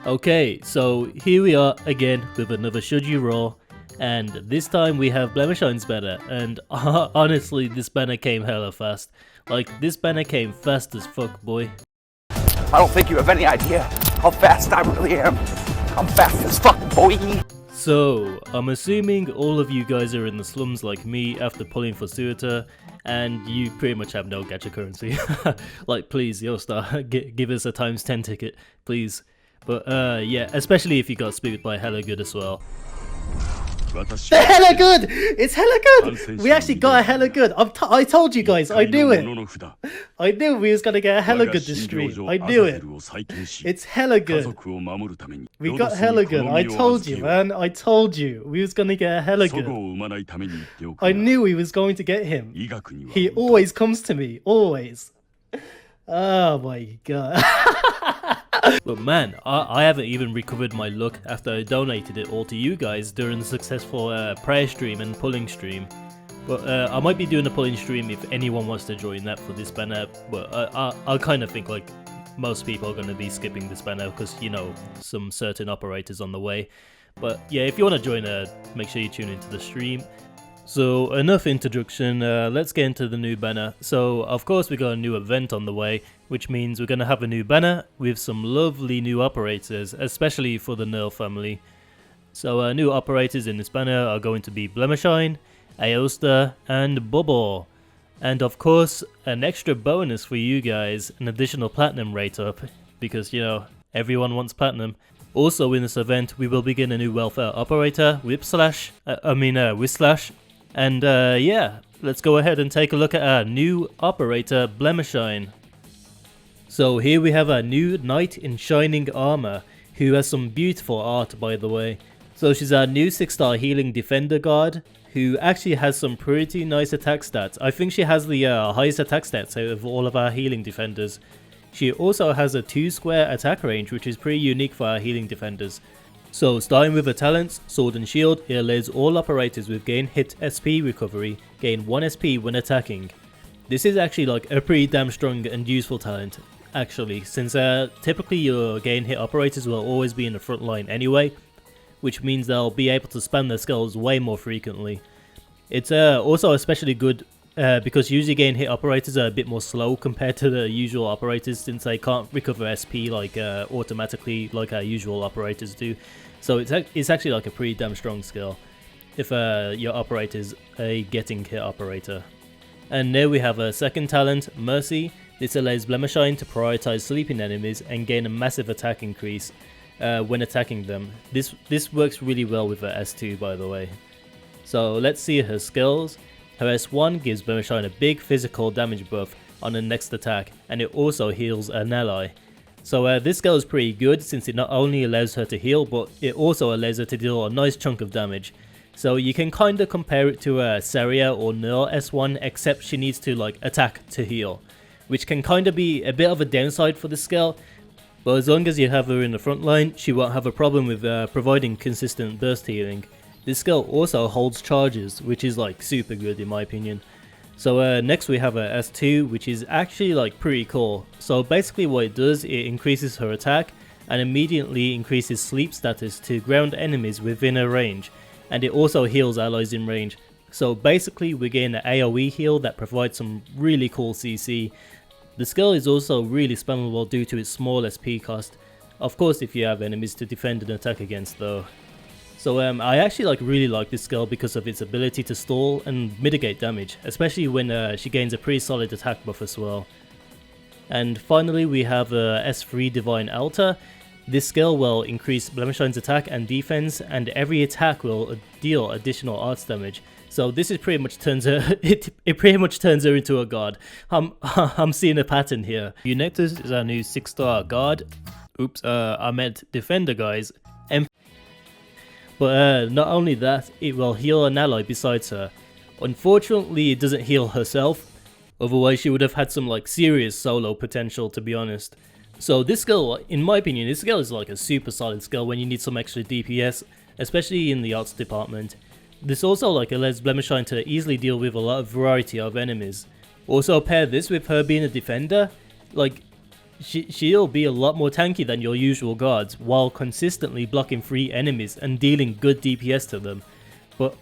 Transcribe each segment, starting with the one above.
Okay, so here we are again with another Should You Roll, and this time we have Blemishine's banner, and honestly this banner came hella fast. Like, this banner came fast as fuck, boy. I don't think you have any idea how fast I really am. I'm fast as fuck, boy. So, I'm assuming all of you guys are in the slums like me after pulling for Suita, and you pretty much have no gacha currency. Like, please, Aosta, give us a times 10 ticket, please. But yeah, especially if you got spooked by hella good as well. They're hella good! It's hella good! We actually got a hella good. I told you guys, I knew it. I knew we was gonna get a hella good this stream. I knew it. It's hella good. We got hella good. I told you, man. I told you. We was gonna get a hella good. I knew we was going to get him. He always comes to me. Always. Oh my god. But man, I haven't even recovered my luck after I donated it all to you guys during the successful prayer stream and pulling stream. But I might be doing a pulling stream if anyone wants to join that for this banner, but I kind of think like most people are going to be skipping this banner because, you know, some certain operators on the way. But yeah, if you want to join, make sure you tune into the stream. So enough introduction, let's get into the new banner. So of course we got a new event on the way, which means we're going to have a new banner with some lovely new operators, especially for the Nearl family. So new operators in this banner are going to be Blemishine, Aosta and Bubble. And of course an extra bonus for you guys, an additional platinum rate up, because you know, everyone wants platinum. Also in this event we will begin a new welfare operator, Whislash. And yeah, let's go ahead and take a look at our new operator, Blemishine. So here we have our new knight in shining armor, who has some beautiful art by the way. So she's our new 6-star healing defender guard, who actually has some pretty nice attack stats. I think she has the highest attack stats out of all of our healing defenders. She also has a 2-square attack range, which is pretty unique for our healing defenders. So starting with the talents, Sword and Shield, it allows all operators with gain hit SP recovery, gain 1 SP when attacking. This is actually like a pretty damn strong and useful talent, actually, since typically your gain hit operators will always be in the front line anyway, which means they'll be able to spam their skills way more frequently. It's also especially good because usually gain hit operators are a bit more slow compared to the usual operators, since they can't recover SP like automatically like our usual operators do. So it's actually like a pretty damn strong skill if your operator is a getting hit operator. And now we have a second talent, Mercy. This allows Blemishine to prioritize sleeping enemies and gain a massive attack increase when attacking them. This works really well with her S2 by the way. So let's see her skills. Her S1 gives Blemishine a big physical damage buff on her next attack, and it also heals an ally. So this skill is pretty good since it not only allows her to heal, but it also allows her to deal a nice chunk of damage. So you can kinda compare it to Saria or Nearl S1, except she needs to like attack to heal, which can kinda be a bit of a downside for this skill. But as long as you have her in the front line, she won't have a problem with providing consistent burst healing. This skill also holds charges, which is like super good in my opinion. So next we have a S2, which is actually like pretty cool. So basically what it does, it increases her attack and immediately increases sleep status to ground enemies within her range, and it also heals allies in range. So basically we gain an AoE heal that provides some really cool CC. The skill is also really spammable due to its small SP cost. Of course if you have enemies to defend and attack against though. So I actually really like this skill because of its ability to stall and mitigate damage, especially when she gains a pretty solid attack buff as well. And finally we have S3 Divine Altar. This skill will increase Blemishine's attack and defense, and every attack will deal additional arts damage. So this is pretty much turns her it pretty much turns her into a god. I'm seeing a pattern here. Unectus is our new 6-star guard. Oops, I meant defender guys. But not only that, it will heal an ally besides her. Unfortunately, it doesn't heal herself, otherwise she would have had some like serious solo potential, to be honest. So this skill, in my opinion, this skill is like a super solid skill when you need some extra DPS, especially in the arts department. This also like allows Blemishine to easily deal with a lot of variety of enemies. Also pair this with her being a defender, like she'll be a lot more tanky than your usual guards, while consistently blocking free enemies and dealing good DPS to them. But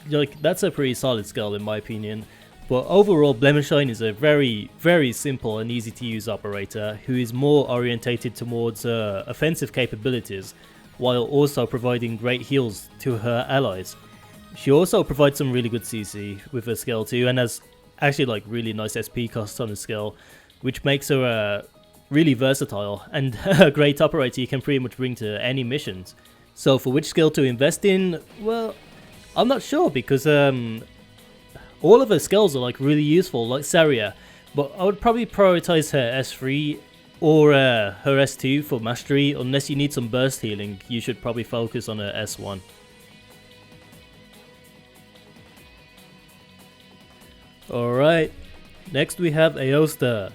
like, that's a pretty solid skill in my opinion. But overall, Blemishine is a very, very simple and easy to use operator who is more orientated towards offensive capabilities, while also providing great heals to her allies. She also provides some really good CC with her skill too, and has actually like really nice SP costs on the skill, which makes her really versatile and a great operator you can pretty much bring to any missions. So for which skill to invest in, well, I'm not sure, because all of her skills are like really useful, like Saria, but I would probably prioritize her S3 or her S2 for mastery. Unless you need some burst healing, you should probably focus on her S1. Alright, next we have Aosta.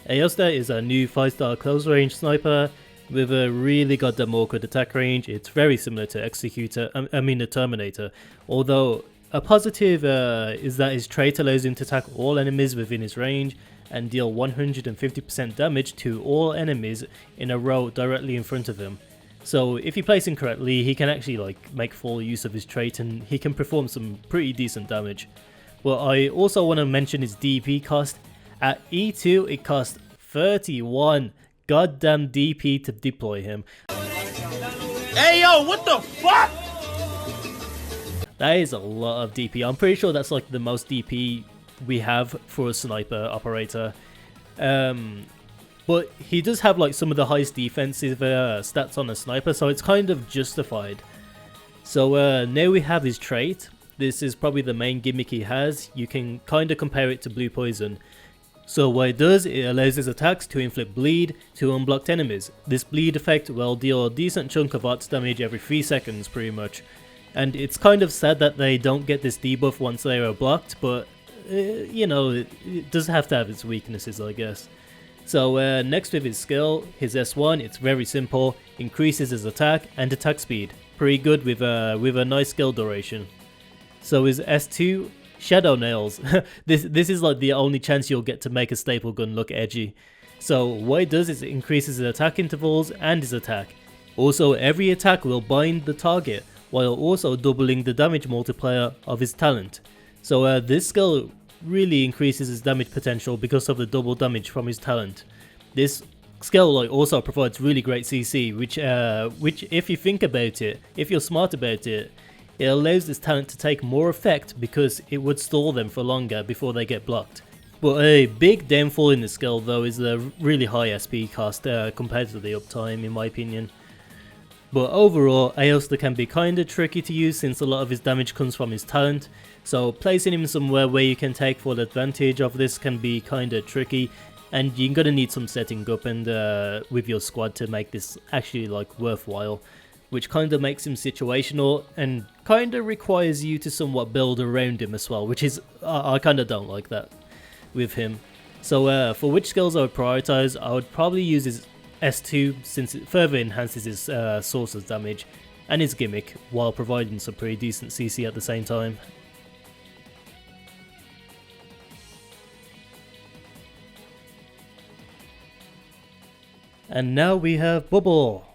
Aosta is a new 5-star close range sniper with a really goddamn awkward attack range. It's very similar to the Terminator, although a positive is that his trait allows him to attack all enemies within his range and deal 150% damage to all enemies in a row directly in front of him. So if you place him correctly, he can actually like make full use of his trait and he can perform some pretty decent damage. Well, I also want to mention his DP cost. At E2 it costs 31 goddamn DP to deploy him. Hey yo, what the fuck? That is a lot of DP. I'm pretty sure that's like the most DP we have for a sniper operator. But he does have like some of the highest defensive stats on a sniper, so it's kind of justified. So now we have his trait. This is probably the main gimmick he has. You can kind of compare it to Blue Poison. So what it does, it allows his attacks to inflict bleed to unblocked enemies. This bleed effect will deal a decent chunk of arts damage every 3 seconds pretty much. And it's kind of sad that they don't get this debuff once they are blocked, but you know, it does have to have its weaknesses, I guess. So next with his skill, his S1, it's very simple, increases his attack and attack speed. Pretty good with a nice skill duration. So his S2, Shadow Nails. this is like the only chance you'll get to make a staple gun look edgy. So what it does is it increases his attack intervals and his attack. Also, every attack will bind the target, while also doubling the damage multiplier of his talent. So this skill really increases his damage potential because of the double damage from his talent. This skill like also provides really great CC, which if you think about it, if you're smart about it, it allows this talent to take more effect because it would stall them for longer before they get blocked. But a big downfall in the skill though is the really high SP cost compared to the uptime in my opinion. But overall, Aosta can be kinda tricky to use since a lot of his damage comes from his talent, so placing him somewhere where you can take full advantage of this can be kinda tricky, and you're gonna need some setting up and with your squad to make this actually like worthwhile, which kinda makes him situational and kinda requires you to somewhat build around him as well, which is, I kinda don't like that with him. So for which skills I would prioritize, I would probably use his S2 since it further enhances his source's damage and his gimmick while providing some pretty decent CC at the same time. And now we have Bubble.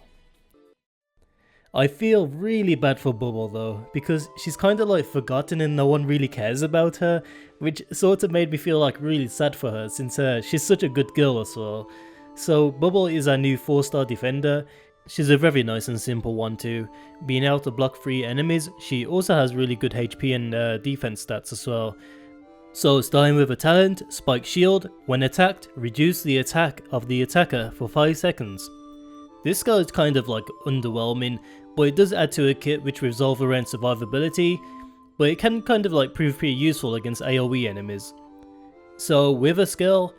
I feel really bad for Bubble though, because she's kind of like forgotten and no one really cares about her, which sort of made me feel like really sad for her since she's such a good girl as well. So Bubble is our new 4-star defender. She's a very nice and simple one too. Being able to block free enemies, she also has really good HP and defense stats as well. So starting with a talent, Spike Shield, when attacked, reduce the attack of the attacker for 5 seconds. This skill is kind of like underwhelming, but it does add to a kit which revolves around survivability, but it can kind of like prove pretty useful against AoE enemies. So with a skill,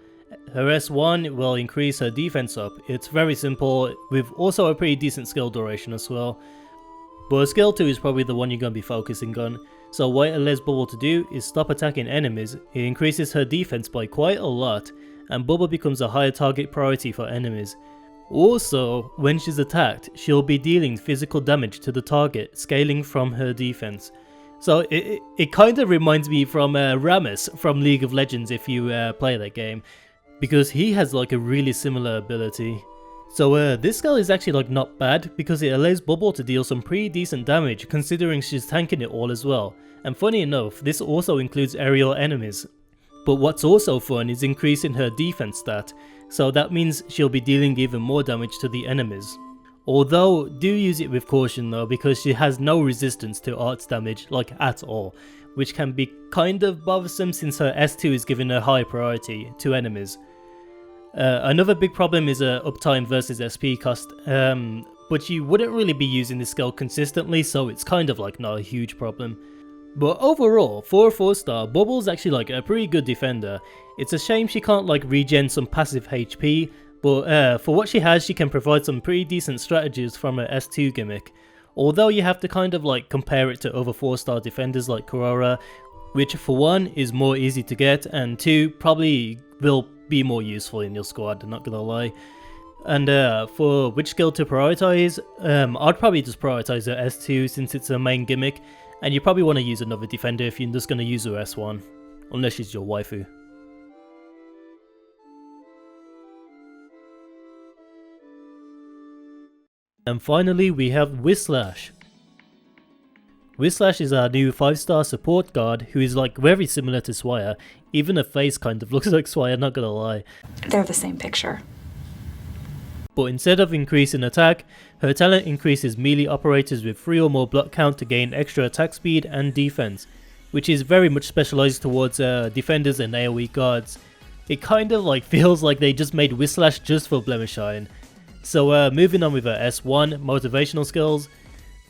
her S1 will increase her defense up. It's very simple, with also a pretty decent skill duration as well. But skill 2 is probably the one you're going to be focusing on. So what it allows Bubble to do is stop attacking enemies. It increases her defense by quite a lot, and Bubble becomes a higher target priority for enemies. Also, when she's attacked, she'll be dealing physical damage to the target, scaling from her defense. So it kind of reminds me from Rammus from League of Legends if you play that game. because he has like a really similar ability. So this skill is actually like not bad because it allows Bubble to deal some pretty decent damage considering she's tanking it all as well. And funny enough, this also includes aerial enemies. But what's also fun is increasing her defense stat, so that means she'll be dealing even more damage to the enemies. Although, do use it with caution though, because she has no resistance to arts damage, like at all, which can be kind of bothersome since her S2 is given a high priority to enemies. Another big problem is uptime versus SP cost, but you wouldn't really be using this skill consistently, so it's kind of like not a huge problem. But overall, for a 4-star, Bubble's actually like a pretty good defender. It's a shame she can't like regen some passive HP, but for what she has, she can provide some pretty decent strategies from her S2 gimmick. Although you have to kind of like compare it to other 4-star defenders like Korora, which for one is more easy to get, and two probably will be more useful in your squad, I'm not gonna lie. And for which skill to prioritize, I'd probably just prioritize her S2 since it's her main gimmick, and you probably want to use another defender if you're just going to use her S1, unless she's your waifu. And finally we have Whislash. Whislash is our new 5-star support guard who is like very similar to Swire. Even her face kind of looks like Swire, not gonna lie. They're the same picture. But instead of increasing attack, her talent increases melee operators with 3 or more block count to gain extra attack speed and defense, which is very much specialized towards defenders and AoE guards. It kind of like feels like they just made Whislash just for Blemishine. So moving on with her S1 motivational skills,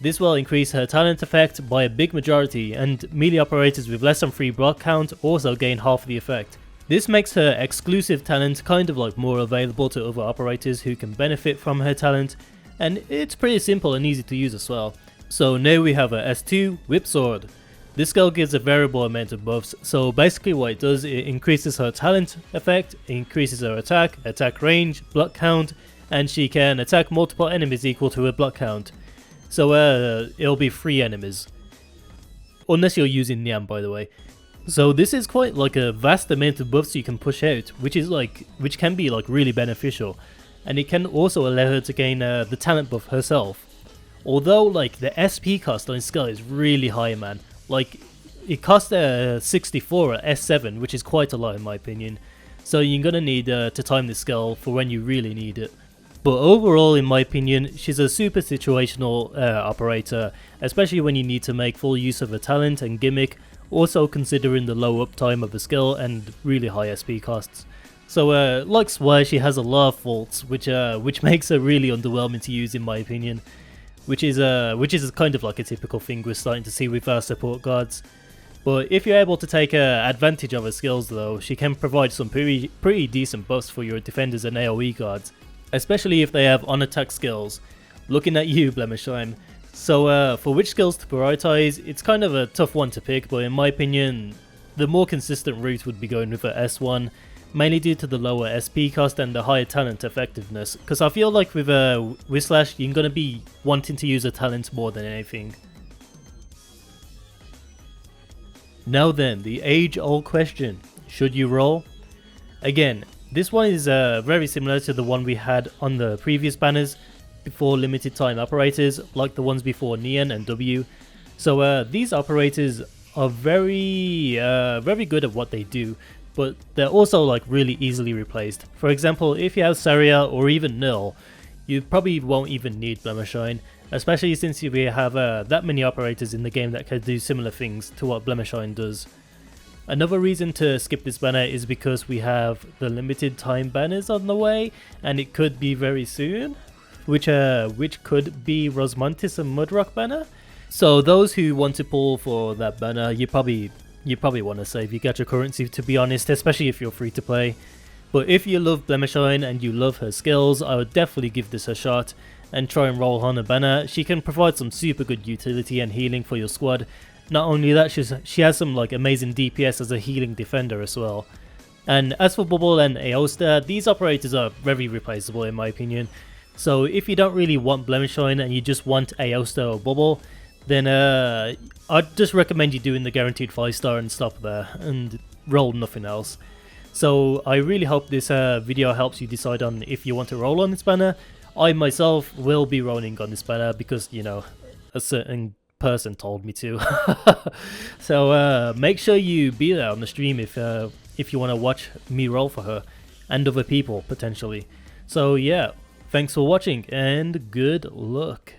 this will increase her talent effect by a big majority, and melee operators with less than 3 block count also gain half the effect. This makes her exclusive talent kind of like more available to other operators who can benefit from her talent, and it's pretty simple and easy to use as well. So now we have her S2 Whip Sword. This skill gives a variable amount of buffs, so basically what it does, it increases her talent effect, increases her attack range, block count, and she can attack multiple enemies equal to her block count. So it'll be 3 enemies. Unless you're using Niam, by the way. So this is quite like a vast amount of buffs you can push out, which can be like really beneficial. And it can also allow her to gain the talent buff herself. Although like the SP cost on this skill is really high, man. Like it costs 64 at S7, which is quite a lot in my opinion. So you're gonna need to time this skill for when you really need it. But overall, in my opinion, she's a super situational operator, especially when you need to make full use of her talent and gimmick, also considering the low uptime of the skill and really high SP costs. So like Swire, she has a lot of faults, which makes her really underwhelming to use in my opinion, which is kind of like a typical thing we're starting to see with our support guards. But if you're able to take advantage of her skills though, she can provide some pretty decent buffs for your defenders and AoE guards, especially if they have on-attack skills. Looking at you, Blemishine. So for which skills to prioritize, it's kind of a tough one to pick, but in my opinion, the more consistent route would be going with her S1, mainly due to the lower SP cost and the higher talent effectiveness, because I feel like with Whislash, you're going to be wanting to use her talent more than anything. Now then, the age-old question, should you roll? Again, this one is very similar to the one we had on the previous banners before limited time operators, like the ones before Nian and W. So these operators are very good at what they do, but they're also like really easily replaced. For example, if you have Saria or even Nearl, you probably won't even need Blemishine, especially since we have that many operators in the game that can do similar things to what Blemishine does. Another reason to skip this banner is because we have the limited time banners on the way, and it could be very soon, which could be Rosmontis and Mudrock banner. So those who want to pull for that banner, you probably want to save your gacha currency, to be honest, especially if you're free to play. But if you love Blemishine and you love her skills, I would definitely give this a shot and try and roll on a banner. She can provide some super good utility and healing for your squad. Not only that, she has some like amazing DPS as a healing defender as well. And as for Bubble and Aosta, these operators are very replaceable in my opinion. So if you don't really want Blemishine and you just want Aosta or Bubble, then I'd just recommend you doing the guaranteed 5-star and stop there and roll nothing else. So I really hope this video helps you decide on if you want to roll on this banner. I myself will be rolling on this banner because, you know, a certain person told me to. So make sure you be there on the stream if you want to watch me roll for her and other people potentially. So yeah, thanks for watching and good luck.